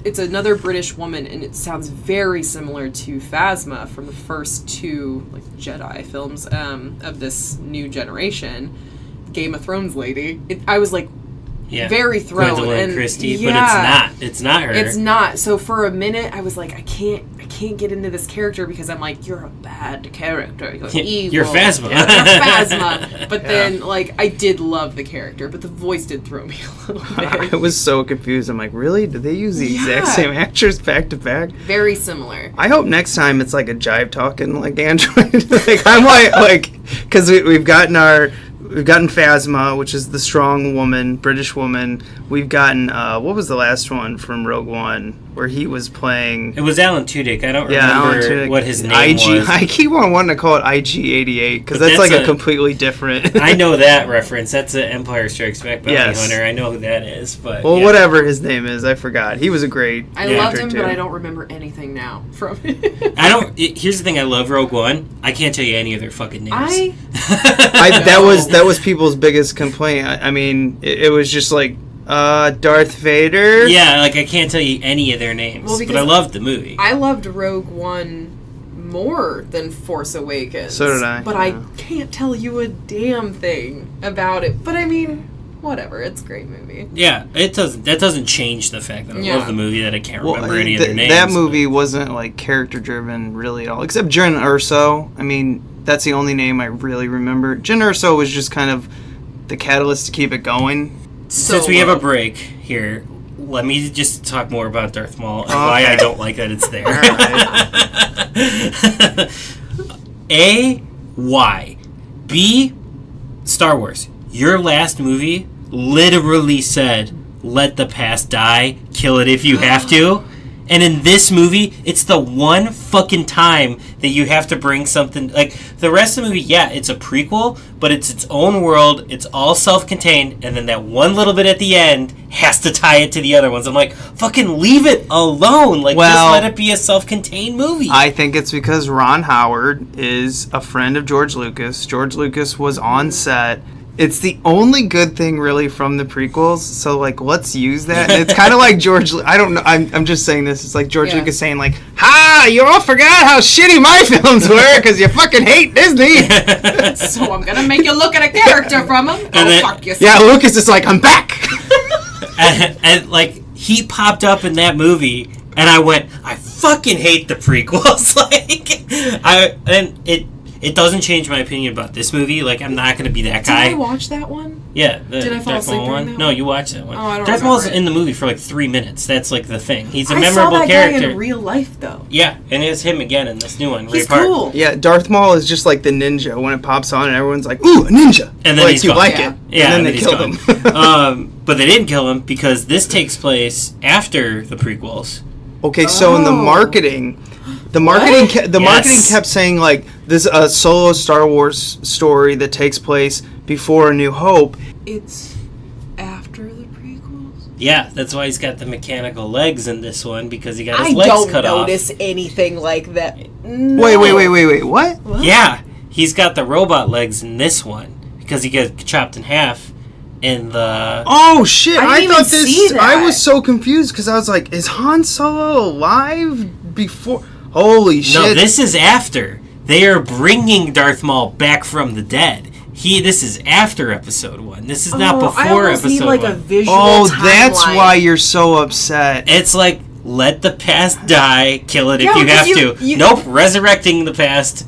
It's another British woman, and it sounds very similar to Phasma from the first two like Jedi films of this new generation, Game of Thrones lady. I was like very thrown. Gwendolyn Christie, but it's not her. It's not. So for a minute, I was like, I can't get into this character because I'm like, you're a bad character. You're evil. You're Phasma. You're Phasma. But then, like, I did love the character, but the voice did throw me a little bit. I was so confused. I'm like, really? Did they use the exact same actors back to back? Very similar. I hope next time it's like a jive talking like android. Like I might like because we've gotten Phasma, which is the strong woman, British woman. We've gotten what was the last one from Rogue One where he was playing? It was Alan Tudyk. I don't remember what his name was. I keep on wanting to call it IG-88 because that's like a completely different. I know that reference. That's an Empire Strikes Back bounty hunter. I know who that is, but whatever his name is, I forgot. He was a great. I loved him, but I don't remember anything now from it. Here's the thing. I love Rogue One. I can't tell you any of their fucking names. That was people's biggest complaint. I mean, it was just like Darth Vader. Yeah, like I can't tell you any of their names, but I loved the movie. I loved Rogue One more than Force Awakens. So did I. But I can't tell you a damn thing about it. But I mean, whatever. It's a great movie. Yeah, that doesn't change the fact that I love the movie, that I can't remember any of their names. That movie wasn't like character driven really at all, except Jyn Erso. I mean, that's the only name I really remember. Jyn Erso was just kind of the catalyst to keep it going. Since we have a break here, let me just talk more about Darth Maul and why I don't like that it's there. A, why? B, Star Wars. Your last movie literally said, let the past die, kill it if you have to. And in this movie, it's the one fucking time that you have to bring something... Like, the rest of the movie, it's a prequel, but it's its own world, it's all self-contained, and then that one little bit at the end has to tie it to the other ones. I'm like, fucking leave it alone! Like, just let it be a self-contained movie. I think it's because Ron Howard is a friend of George Lucas. George Lucas was on set. It's the only good thing really from the prequels. So like, let's use that. And it's kind of like George. I don't know. I'm just saying this. It's like George Lucas saying like, "Ha! You all forgot how shitty my films were because you fucking hate Disney." So I'm gonna make you look at a character from him. Fuck yourself. Yeah, Lucas is like, "I'm back." and like he popped up in that movie, and I went, "I fucking hate the prequels." It doesn't change my opinion about this movie. Like, I'm not going to be that guy. Did I watch that one? Yeah. Did I fall Darth asleep Maul during one? that No, one? you watched that one. Oh, I don't Darth Maul's remember in the movie for like 3 minutes. That's like the thing. He's a I memorable saw that character. guy in real life, though. Yeah, and it's him again in this new one. He's Ray Park. cool. Yeah, Darth Maul is just like the ninja when it pops on, and everyone's like, "Ooh, a ninja!" And then like he's you gone. like Yeah. it. Yeah, and then they he's killed gone. him. But they didn't kill him because this takes place after the prequels. Okay, so in the marketing, marketing kept saying like this a solo Star Wars story that takes place before A New Hope. It's after the prequels? Yeah, that's why he's got the mechanical legs in this one, because he got his legs cut off. I don't notice anything like that. No. Wait, what? Yeah, he's got the robot legs in this one because he gets chopped in half in the... Oh shit! I I didn't thought even see this. I that. was so confused because I was like, "Is Han Solo alive before?" Holy shit! No, this is after. They are bringing Darth Maul back from the dead. This is after Episode 1. This is not before I almost Episode need like 1. a visual that's timeline. why you're so upset. It's like, let the past die, kill it if Yeah, you have because to. you- Nope, resurrecting the past.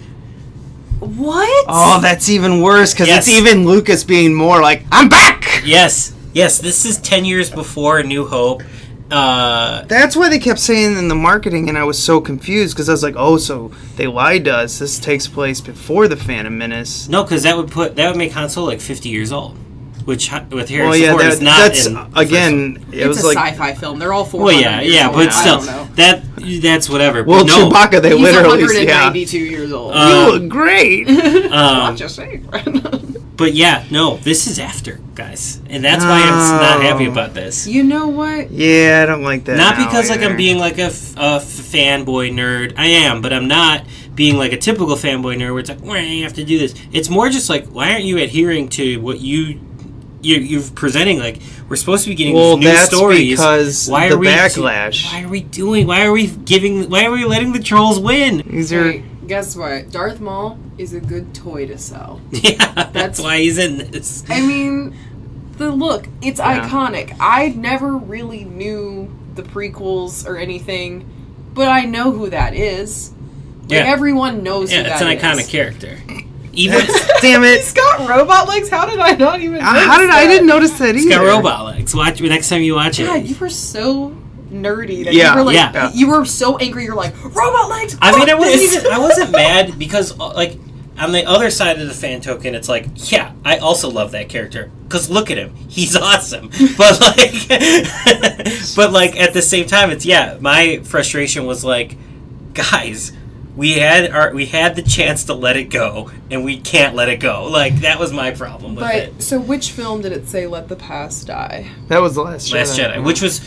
What? Oh, that's even worse because Yes. it's even Lucas being more like, "I'm back." Yes, this is 10 years before A New Hope. That's why they kept saying in the marketing, and I was so confused because I was like, "Oh, so they lied to us. This takes place before the Phantom Menace." No, because that would make Han Solo like 50 years old, which with Harrison Well, yeah, Ford is not. that's in the again. It It's was a like, sci-fi film. They're all 400 Well, yeah, years old. but I still, don't know. that's whatever. well, But no, Chewbacca. They He's literally, 192 years old. you look great. I'm just saying. But yeah, no, this is after, guys, and that's why I'm not happy about this. You know what? Yeah, I don't like that. Not now because like either. I'm being like a fanboy nerd. I am, but I'm not being like a typical fanboy nerd where it's like, why do you have to do this? It's more just like, why aren't you adhering to what you're presenting? Like, we're supposed to be getting these new that's stories. because why the are we backlash. Why are we letting the trolls win? These are. Hey, guess what? Darth Maul is a good toy to sell. Yeah, that's why he's in this. I mean, the look, it's iconic. I never really knew the prequels or anything, but I know who that is. Like, everyone knows who that is. Yeah, it's an iconic character. Even Damn it! He's got robot legs? How did I not even notice I didn't notice that either. he's got robot legs. Watch next time you watch it. God, you were so nerdy that Yeah, you were like, yeah. you were so angry. You're like, robot legs. I mean, fuck this." I wasn't mad because, like, on the other side of the fan token, it's like, yeah, I also love that character because look at him, he's awesome. But like, at the same time, it's my frustration was like, guys, we had the chance to let it go, and we can't let it go. Like, that was my problem with it. But so, which film did it say "Let the Past Die"? That was the Last Jedi, which was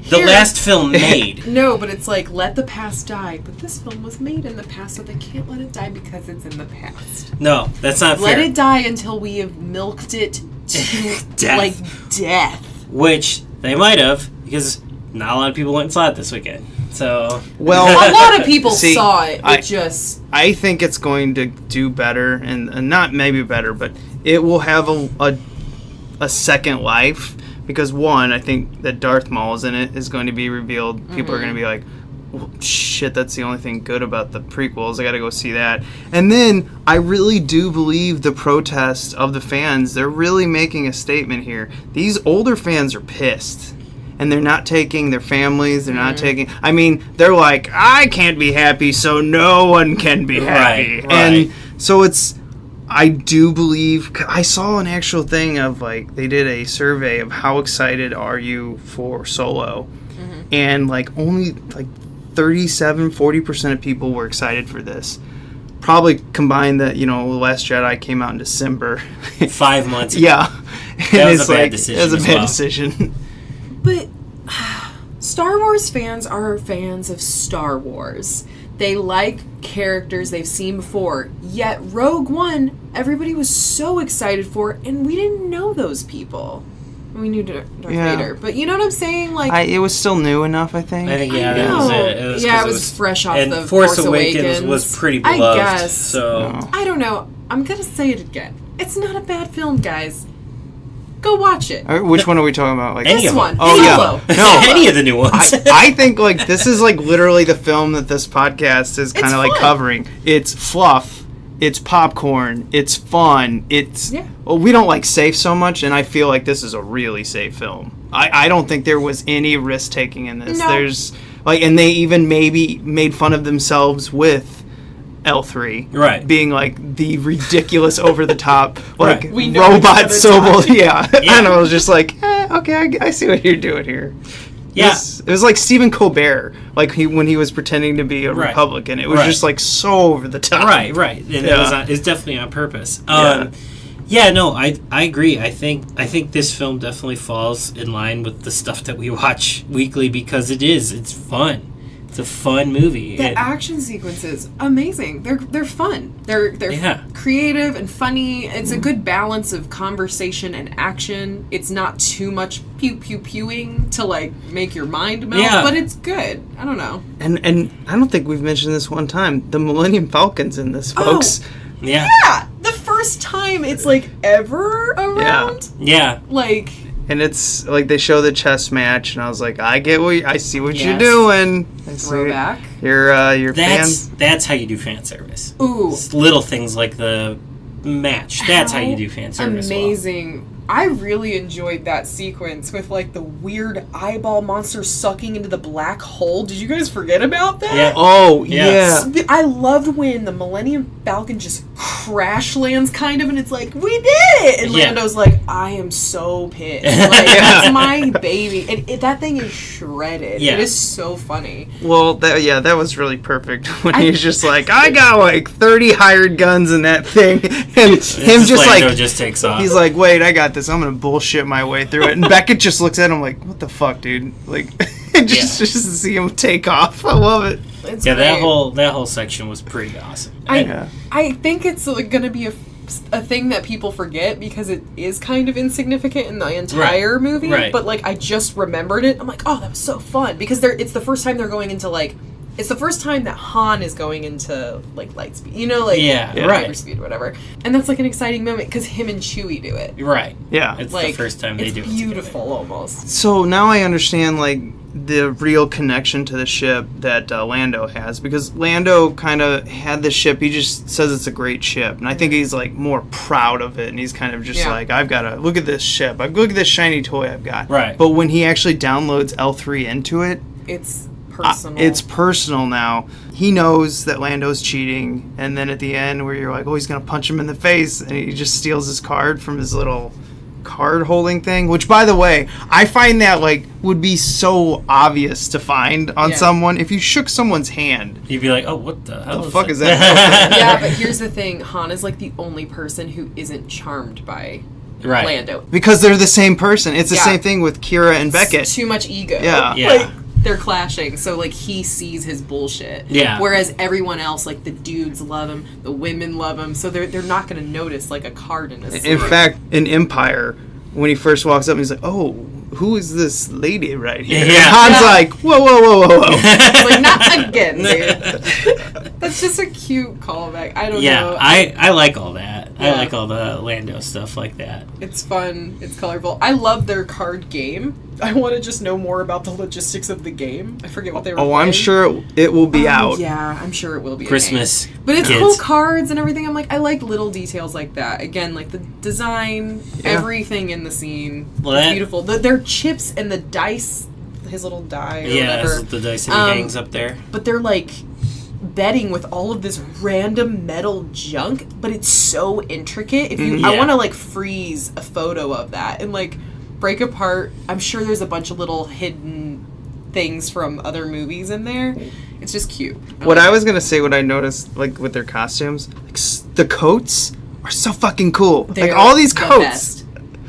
the Here. last film made. No, but it's like "Let the Past Die," but this film was made in the past, so they can't let it die because it's in the past. No, that's not Let fair. it die until we have milked it to Death. like death. Which they might have, because not a lot of people went and saw it this weekend. So Well, A lot of people See, saw it. I- It just I think it's going to do better, and not maybe better, but it will have a second life. Because one, I think that Darth Maul is in it is going to be revealed. People are going to be like, well, shit, that's the only thing good about the prequels. I got to go see that. And then I really do believe the protest of the fans. They're really making a statement here. These older fans are pissed. And they're not taking their families. They're not taking... I mean, they're like, I can't be happy, so no one can be happy. Right. And so it's... I do believe... I saw an actual thing of, like, they did a survey of how excited are you for Solo. And, like, only, like, 40% of people were excited for this. Probably combined that, The Last Jedi came out in December. 5 months ago. Yeah. That was a bad decision That was a as bad well. decision. But Star Wars fans are fans of Star Wars. They like characters they've seen before. Yet Rogue One, everybody was so excited for, and we didn't know those people. We knew Darth Vader, but you know what I'm saying? Like, it was still new enough, I think. I think, yeah, that was it. It was fresh off and the Force Awakens was pretty beloved. I guess. So I don't know. I'm gonna say it again. It's not a bad film, guys. Go watch it. Which one are we talking about? Like Any this of them. one. Oh, Solo. yeah. No. any of the new ones. I think like this is like literally the film that this podcast is kind of like fun. covering. It's fluff, it's popcorn, it's fun, it's well, we don't like safe so much, and I feel like this is a really safe film. I don't think there was any risk taking in this. No. There's like, and they even maybe made fun of themselves with L3, Right. being like the ridiculous over the top like Right. We know robot each other Sobel. talking. Yeah. And I was just like, okay, I see what you're doing here. Yeah. It was like Stephen Colbert, like when he was pretending to be a Right. Republican. It was Right. just like so over the top. Right. And it's definitely on purpose. I agree. I think this film definitely falls in line with the stuff that we watch weekly because it's fun. It's a fun movie. The action sequences, amazing. They're fun. They're creative and funny. It's a good balance of conversation and action. It's not too much pew pew pewing to like make your mind melt, but it's good. I don't know. And I don't think we've mentioned this one time. The Millennium Falcon's in this, folks. Yeah. The first time it's like ever around. Yeah. Like, and it's like they show the chess match, and I was like, I see what you're Yes. doing. throwback. Your That's fans. that's how you do fan service. Ooh. It's little things like the match. That's how you do fan service. Amazing. I really enjoyed that sequence with like the weird eyeball monster sucking into the black hole. Did you guys forget about that? Yeah. Oh Yeah. yeah. I loved when the Millennium Falcon just crash lands kind of and it's like, we did it! And Yeah. Lando's like, I am so pissed. Like, that's my baby. And that thing is shredded. Yeah. It is so funny. Well, that was really perfect when he's just like, I got like 30 hired guns in that thing, and him just Lando like just takes off. he's like, wait, I got this. I'm gonna bullshit my way through it. And Beckett just looks at him like, what the fuck, dude? Like, just to see him take off. I love it. It's that great. whole section was pretty awesome. I think it's like, going to be a thing that people forget because it is kind of insignificant in the entire movie. Right. But like I just remembered it. I'm like, oh, that was so fun because it's the first time they're going into like. It's the first time that Han is going into like light speed, like hyper speed or whatever, and that's like an exciting moment because him and Chewie do it. Right. Yeah. It's Like, the first time they do it. It's beautiful, almost. So now I understand like the real connection to the ship that Lando has, because Lando kind of had the ship. He just says it's a great ship, and I think he's like more proud of it, and he's kind of just like, I've got to look at this ship. Look at this shiny toy I've got. Right. But when he actually downloads L3 into it, It's personal. it's personal now. He knows that Lando's cheating, and then at the end where you're like, oh, he's gonna punch him in the face, and he just steals his card from his little card holding thing, which by the way, I find that like would be so obvious to find on someone. If you shook someone's hand, You'd be like, oh, what the hell the is fuck that? is that? Yeah, but here's the thing: Han is like the only person who isn't charmed by Right. Lando. Because they're the same person. It's the Yeah. same thing with Qi'ra and Beckett. It's too much ego. Yeah. Yeah. Like, they're clashing, so like he sees his bullshit. Yeah. Whereas everyone else, like the dudes love him, the women love him, so they're not gonna notice like a card in his In sleeve. fact, in Empire, when he first walks up, he's like, oh, who is this lady right here? Yeah. And Han's Yeah. like, whoa. It's like, not again, dude. That's just a cute callback. I don't know. I like all that. I Yeah. like all the Lando stuff like that. It's fun. It's colorful. I love their card game. I want to just know more about the logistics of the game. I forget what they were Oh, playing. I'm sure it will be out. Yeah, I'm sure it will be. a Christmas. game. But it's kids. cool cards and everything. I'm like, I like little details like that. Again, like the design, everything in the scene. Well, it's that- beautiful. Their chips and the dice, his little die or Yeah, whatever. that's the dice that he hangs up there. But they're like betting with all of this random metal junk, but it's so intricate. If you, I Yeah. want to like freeze a photo of that and like break apart. I'm sure there's a bunch of little hidden things from other movies in there. It's just cute. What I was gonna say, what I noticed, like with their costumes, like the coats are so fucking cool. They're like all these the coats. best.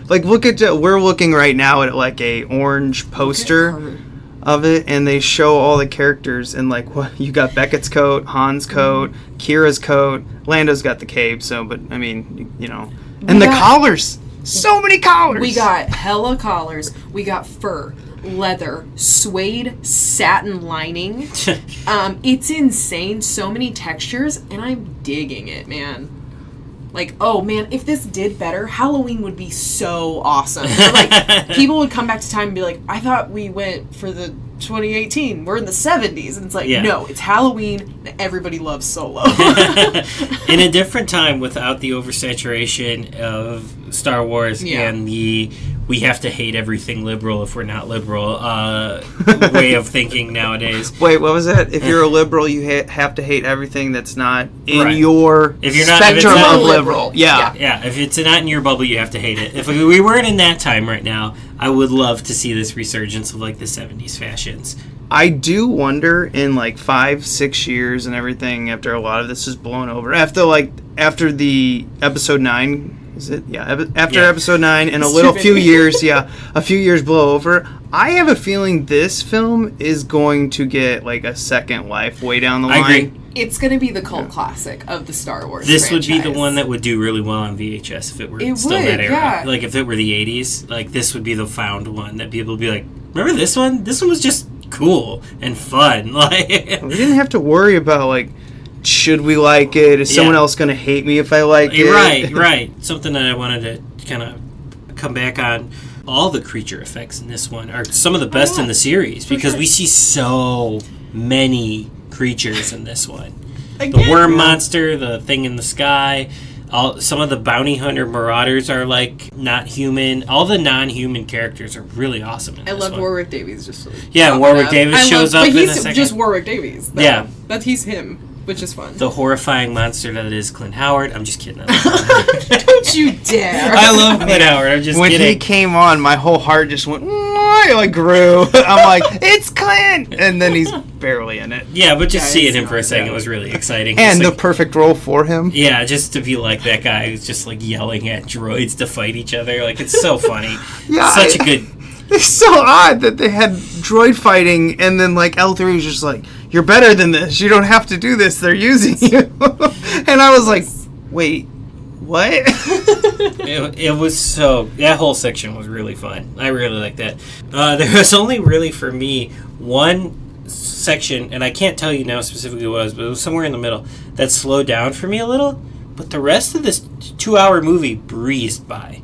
Like look at we're looking right now at like a orange poster. of it, and they show all the characters, and like, what you got Beckett's coat, Han's coat, Qi'ra's coat, Lando's got the cape. So, but I mean, you know, and the collars. So many collars. We got hella collars. We got fur, leather, suede, satin lining. It's insane. So many textures, and I'm digging it, man. Like, oh man, if this did better, Halloween would be so awesome. Like, people would come back to time and be like, I thought we went for the 2018. We're in the 70s. And it's like, no, it's Halloween, and everybody loves Solo. In a different time, without the oversaturation of Star Wars and the we have to hate everything liberal if we're not liberal way of thinking nowadays. Wait, what was that? If you're a liberal, you have to hate everything that's not in your spectrum of liberal. Yeah, if it's not in your bubble, you have to hate it. If we weren't in that time right now, I would love to see this resurgence of like the 70s fashions. I do wonder in like 5-6 years and everything, after a lot of this is blown over, after the episode 9. Is it? Yeah, after episode 9 and a few years blow over, I have a feeling this film is going to get like a second life way down the line. I agree. It's going to be the cult classic of the Star Wars This franchise. would be the one that would do really well on VHS if it were that era. Yeah. Like if it were the 80s, like this would be the found one that people would be like, remember this one? This one was just cool and fun. Like we didn't have to worry about like, should we like it? Is someone else going to hate me if I like it? Right. Something that I wanted to kind of come back on. All the creature effects in this one are some of the best in the series because we see so many creatures in this one. The worm monster, the thing in the sky, some of the bounty hunter marauders are like not human. All the non-human characters are really awesome in this one. I love Warwick Davies just Warwick Davis shows up in a second. But he's just Warwick Davies. Yeah. He's him. Which is fun. The horrifying monster that is Clint Howard. I'm just kidding. Don't you dare. I love Clint Howard. I'm just kidding. When he came on, my whole heart just went, like grew. I'm like, it's Clint! And then he's barely in it. Yeah, but just seeing him for a second was really exciting. And the perfect role for him. Yeah, just to be like that guy who's just like yelling at droids to fight each other. Like, it's so funny. Such a good... It's so odd that they had droid fighting and then like L3 was just like, you're better than this. You don't have to do this. They're using you. And I was like, wait, what? It was so... That whole section was really fun. I really liked that. There was only really, for me, one section, and I can't tell you now specifically what it was, but it was somewhere in the middle, that slowed down for me a little. But the rest of this 2-hour movie breezed by.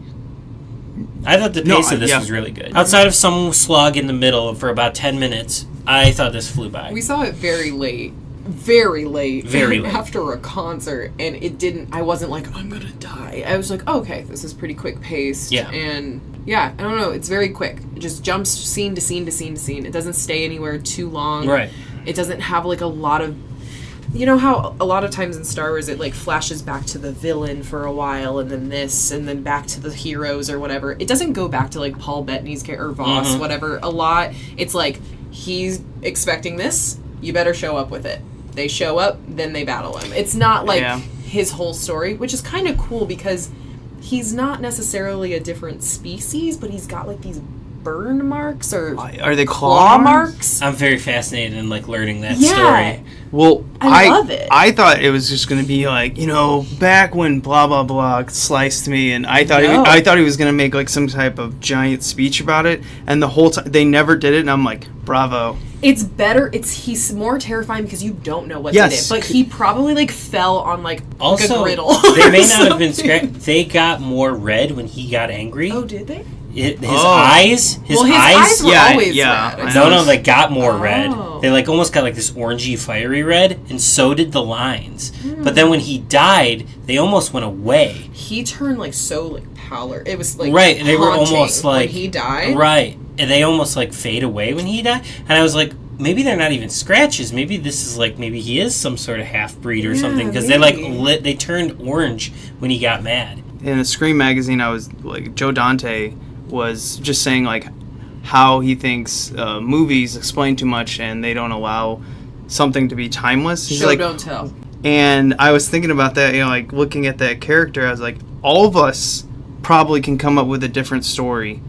I thought the pace of this was really good. Outside of some slog in the middle for about 10 minutes, I thought this flew by. We saw it very late. Very late after a concert, and I wasn't like, I'm gonna die. I was like, okay, this is pretty quick paced. And I don't know, it's very quick. It just jumps scene to scene to scene to scene. It doesn't stay anywhere too long. Right. It doesn't have like a lot of... You know how a lot of times in Star Wars it like flashes back to the villain for a while and then this and then back to the heroes or whatever. It doesn't go back to like Paul Bettany's character or Voss, whatever. A lot, it's like he's expecting this, you better show up with it. They show up, then they battle him. It's not like his whole story, which is kind of cool because he's not necessarily a different species, but he's got like these burn marks or are they claw marks? I'm very fascinated in like learning that story. Well, I love it. I thought it was just going to be like, back when blah blah blah sliced me, and I thought he was going to make like some type of giant speech about it, and the whole time they never did it, and I'm like, bravo. It's better. He's more terrifying because you don't know what's in it. But he probably like fell on like a griddle. They may not have been scratched. They got more red when he got angry. Oh, did they? His eyes were always red. No, they got more red. They like almost got like this orangey, fiery red, and so did the lines. But then when he died, they almost went away. He turned like so like pallor. It was like right, and they were almost like when he died. Right, and they almost like fade away when he died. And I was like, maybe they're not even scratches. Maybe this is like maybe he is some sort of half breed or something because they like they turned orange when he got mad. In a Scream magazine, I was like Joe Dante was just saying like how he thinks movies explain too much and they don't allow something to be timeless. He's like, don't tell. And I was thinking about that, like looking at that character, I was like, all of us probably can come up with a different story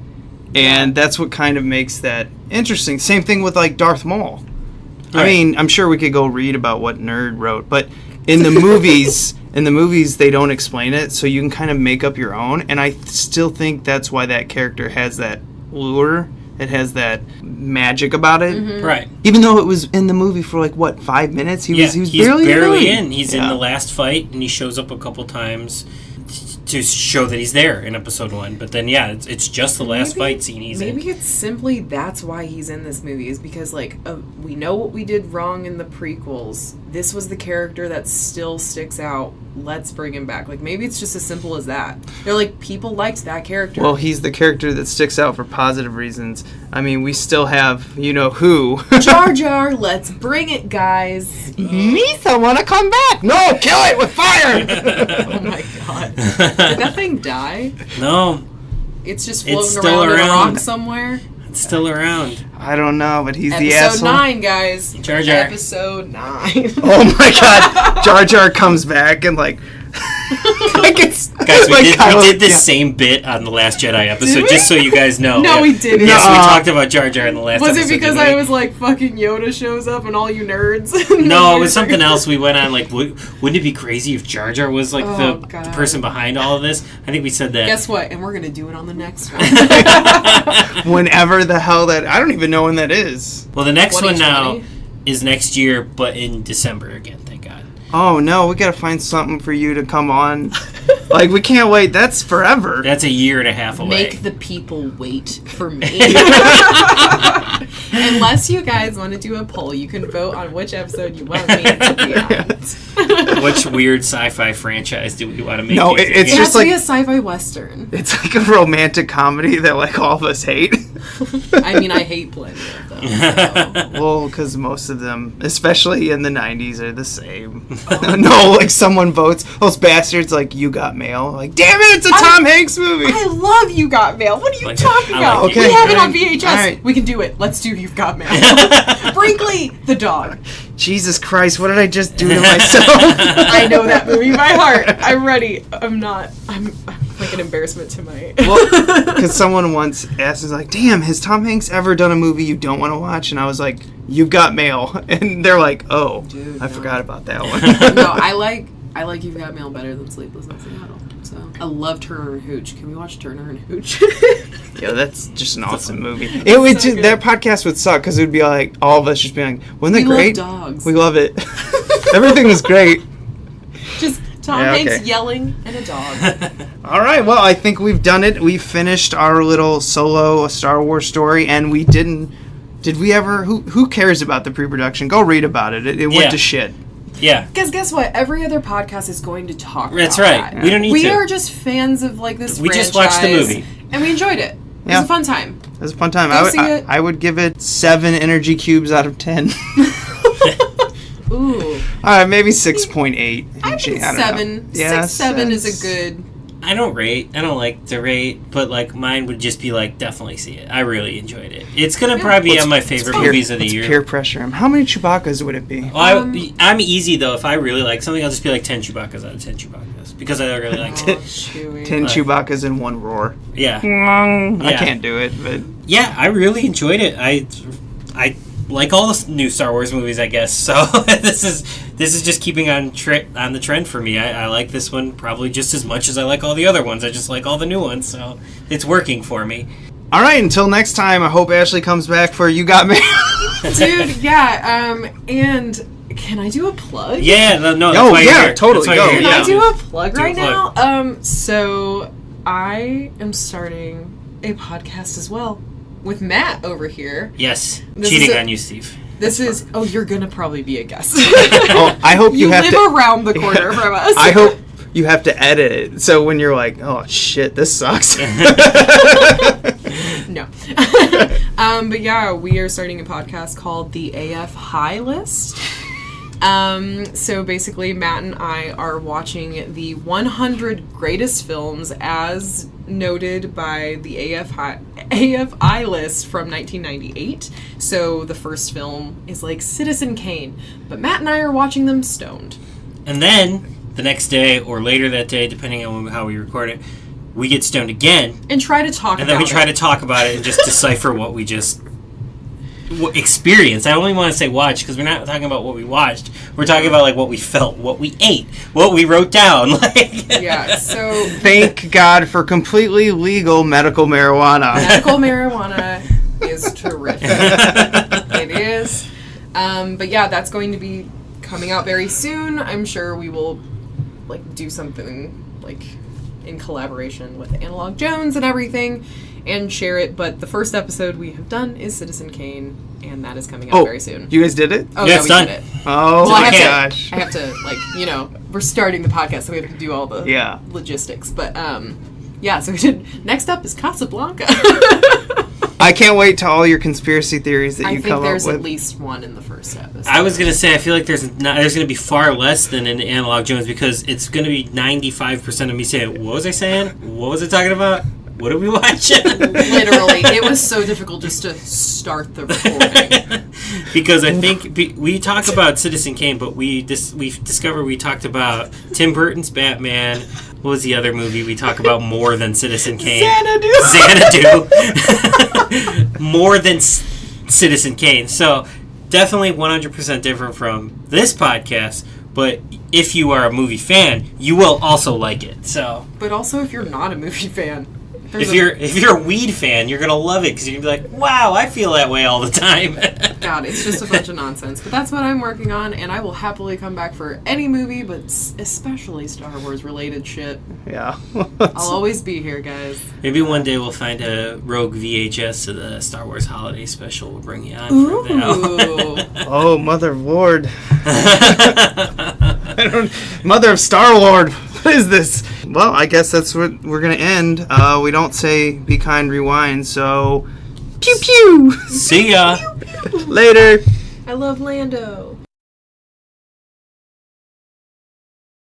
And that's what kind of makes that interesting. Same thing with like Darth Maul. I Right. mean, I'm sure we could go read about what Nerd wrote, but in the movies, they don't explain it, so you can kind of make up your own. And I still think that's why that character has that lure. It has that magic about it. Right. Even though it was in the movie for like what, 5 minutes, he was he's barely in. He's in the last fight, and he shows up a couple times to show that he's there in episode 1. But then, it's just the last fight scene he's in. Maybe it's simply that's why he's in this movie, is because, like, we know what we did wrong in the prequels. This was the character that still sticks out. Let's bring him back. Like, maybe it's just as simple as that. They're like, people liked that character. Well, he's the character that sticks out for positive reasons. I mean, we still have, you know who. Jar Jar, let's bring it, guys. Misa wanna come back? No, kill it with fire! Oh my god. Did that thing die? No, It's just It's floating still around in a around. rock somewhere? it's still around. I don't know, but he's the Episode asshole. 9, guys. Jar Jar. Episode 9. Oh my god, Jar Jar comes back and like... like it's, Guys, we like did Kylo- this yeah. same bit on the Last Jedi episode, we? just so you guys know. No, we didn't. Yes, we Nuh-uh. talked about Jar Jar in the last Was episode. it because didn't I we? was like, fucking Yoda shows up and all you nerds? No, it was something else. We went on, like, wouldn't it be crazy if Jar Jar was, like, Oh, the God. person behind all of this? I think we said that. Guess what? And we're going to do it on the next one. Whenever the hell that... I don't even know when that is. Well, the next one now 2020? is next year, but in December again, thank God. Oh no, we gotta find something for you to come on. Like, we can't wait. That's forever. That's a year and a half away. Make the people wait for me. Unless you guys want to do a poll, you can vote on which episode you want me to be on. Which weird sci-fi franchise do we want to make? No, these it's It again? just has to like- be a sci-fi western. It's like a romantic comedy that like all of us hate. I mean, I hate plenty of them. So. Well, because most of them, especially in the 90s, are the same. No, like someone votes, those bastards like You Got Mail. Like, damn it, it's a Tom Hanks movie. I love You Got Mail. What are you Like, talking I about? like it. We have it on Okay, VHS. all right. We can do it. Let's do You've Got Mail. Brinkley, the dog. Jesus Christ, what did I just do to myself? I know that movie by heart. I'm ready. I'm like an embarrassment to my... Because someone once asked us, like, damn, has Tom Hanks ever done a movie you don't want to watch? And I was like, You've Got Mail. And they're like, oh, Dude, I no. forgot about that one. No, I like You've Got Mail better than Sleepless in Seattle. So I love Turner and Hooch. Can we watch Turner and Hooch? Yeah, that's just an awesome movie. It would so just, good. that podcast would suck because it would be like all of us just being like, wasn't that We love great? dogs. We love it. Everything was great. Just Tom Yeah, Hanks okay. yelling and a dog. All right, well, I think we've done it. We finished our little solo Star Wars story, and we didn't. Did we ever? Who cares about the pre-production? Go read about it. It Yeah. went to shit. Yeah, Because guess what? Every other podcast is going to talk that's about right. that. We don't need We to. are just fans of like this We franchise. just watched the movie. And we enjoyed it. It Yeah. was a fun time. It was a fun time. Go see it. I would give it 7 energy cubes out of 10. Ooh. All right, maybe 6.8. I think don't know. 7. Yeah, 6, 7 is it's- a good... I don't rate. I don't like to rate, but like mine would just be like definitely see it. I really enjoyed it. It's gonna probably be on my favorite movies of the Let's year. peer pressure him. How many Chewbaccas would it be? Well, I'm easy though. If I really like something, I'll just be like 10 Chewbaccas out of 10 Chewbaccas because I really liked Oh, it. Chewie. 10 Chewbaccas in one roar. Yeah, I Yeah. can't do it, but yeah. I really enjoyed it. I like all the new Star Wars movies, I guess. So this is just keeping on the trend for me. I like this one probably just as much as I like all the other ones. I just like all the new ones, so it's working for me. all right. Until next time, I hope Ashley comes back for You Got Me. Dude, yeah, and can I do a plug? Yeah, no, that's Oh, why you're yeah, here. totally, That's why go, you're Can here. I do a plug Do a right plug. now? So I am starting a podcast as well with Matt over here. Yes, This cheating is a- on you, Steve. This is you're gonna probably be a guest. Oh, I hope you have live to. around the corner from us. I hope you have to edit it. So when you're like, oh shit, this sucks. No. But yeah, we are starting a podcast called the AF High List. So basically, Matt and I are watching the 100 greatest films as noted by the AFI list from 1998. So the first film is like Citizen Kane, but Matt and I are watching them stoned. And then the next day or later that day, depending on how we record it, we get stoned again, and try to talk and then we try to talk about it and just decipher what we just experience. I only want to say watch because we're not talking about what we watched. We're talking about like what we felt, what we ate, what we wrote down. Yeah, so Thank God for completely legal medical marijuana. medical marijuana is terrific. It is. But yeah, that's going to be coming out very soon. I'm sure we will like do something like in collaboration with Analog Jones and everything and share it. But the first episode we have done is Citizen Kane, and that is coming out very soon. You guys did it? Oh, Yeah, yeah, it's we done. did it. Oh, Well, my gosh. I have to, like, you know, we're starting the podcast, so we have to do all the Yeah. logistics. But, yeah, so we did. Next up is Casablanca. I can't wait to all your conspiracy theories that I you think come there's up at with. least one in the first episode. I was gonna say I feel like there's gonna be far less than in Analog Jones because it's gonna be 95% of me saying, "What was I saying? What was I talking about? What did we watch?" Literally, it was so difficult just to start the recording. Because I think we talk about Citizen Kane, but we discovered we talked about Tim Burton's Batman. What was the other movie we talk about more than Citizen Kane? Xanadu. More than Citizen Kane. So definitely 100% different from this podcast. But if you are a movie fan, you will also like it. So, But also, if you're not a movie fan, if you're a weed fan, you're gonna love it because you're gonna be like, "Wow, I feel that way all the time." God, it's just a bunch of nonsense. But that's what I'm working on, and I will happily come back for any movie, but especially Star Wars related shit. Yeah. I'll always be here, guys. Maybe one day we'll find a rogue VHS of the Star Wars Holiday Special. We'll bring you on for that. Oh, Mother of Lord. Mother of Star Lord. What is this? Well, I guess that's what we're going to end. We don't say be kind, rewind, so pew pew. See ya. Later. I love Lando.